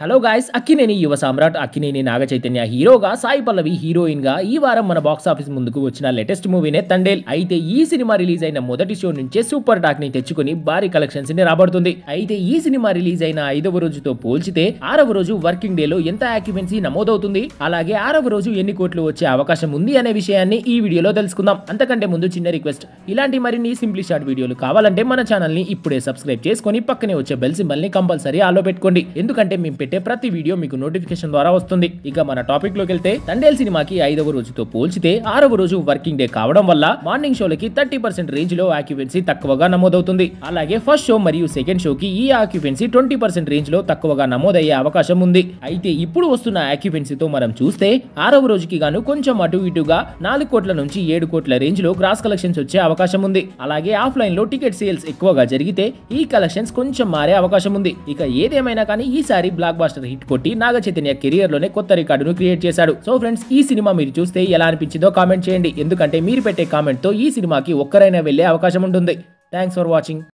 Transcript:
Hello guys, Akkineni యువ సామ్రాట్ అక్కినేని నాగచైతన్య హీరోగా, Sai Pallavi heroine గా ఈ వారం మన బాక్స్ ఆఫీస్ ముందుకు వచ్చిన లేటెస్ట్ మూవీనే తండేల్. అయితే ఈ సినిమా రిలీజ్ అయిన మొదటి షో నుంచే సూపర్ టాక్ ని తెచ్చుకుని భారీ కలెక్షన్స్ ని రాబడుతుంది. అయితే ఈ సినిమా రిలీజ్ అయిన 5వ రోజుతో పోల్చితే 6వ రోజు వర్కింగ్ డే లో ఎంత ఆక్యుపెన్సీ నమోదవుతుంది, అలాగే 6వ రోజు ఎన్ని కోట్లు వచ్చే అవకాశం ఉంది అనే విషయాన్ని ఈ వీడియోలో తెలుసుకుందాం. అంతకంటే ముందు చిన్న రిక్వెస్ట్, ఇలాంటి మరిన్ని సింప్లీ షార్ట్ వీడియోలు కావాలంటే మన ఛానల్ ని ఇప్పుడే సబ్స్క్రైబ్ చేసుకొని పక్కనే వచ్చే బెల్ సింబల్ ని కంపల్సరీ ఆలో పెట్టుకోండి. ఎందుకంటే మేము పెట్టే ప్రతి వీడియో మీకు నోటిఫికేషన్ ద్వారా వస్తుంది. ఇక మన టాపిక్ లోకి వెళ్తే, తండేల్ సినిమాకి 5వ రోజుతో పోల్చితే 6వ రోజు వర్కింగ్ డే కావడం వల్ల మార్నింగ్ షోలకి 30% రేంజ్ లో ఆక్యుపెన్సీ తక్కువగా నమోదవుతుంది. అలాగే ఫస్ట్ షో మరియు సెకండ్ షోకి ఈ ఆక్యుపెన్సీ 20% రేంజ్ లో తక్కువగా నమోదయ్యే అవకాశం ఉంది. అయితే ఇప్పుడు వస్తున్న ఆక్యుపెన్సీతో మనం చూస్తే 6వ రోజుకి గాను కొంచెం అటు ఇటుగా 4 కోట్ల నుంచి 7 కోట్ల రేంజ్ లో గ్రాస్ కలెక్షన్స్ వచ్చే అవకాశం ఉంది. అలాగే ఆఫ్లైన్ లో టికెట్ సేల్స్ ఎక్కువగా జరిగితే ఈ కలెక్షన్స్ కొంచెం మారే అవకాశం ఉంది. ఇక ఏదేమైనా కానీ ఈసారి బ్లాక్ బాస్టర్ హిట్ కొట్టి నాగ చైతన్య కెరియర్ లోనే కొత్త రికార్డును క్రియేట్ చేశాడు. సో ఫ్రెండ్స్, ఈ సినిమా మీరు చూస్తే ఎలా అనిపించిందో కామెంట్ చేయండి. ఎందుకంటే మీరు పెట్టే కామెంట్ తో ఈ సినిమాకి ఒక్కరైనా వెళ్లే అవకాశం ఉంటుంది. Thanks for watching.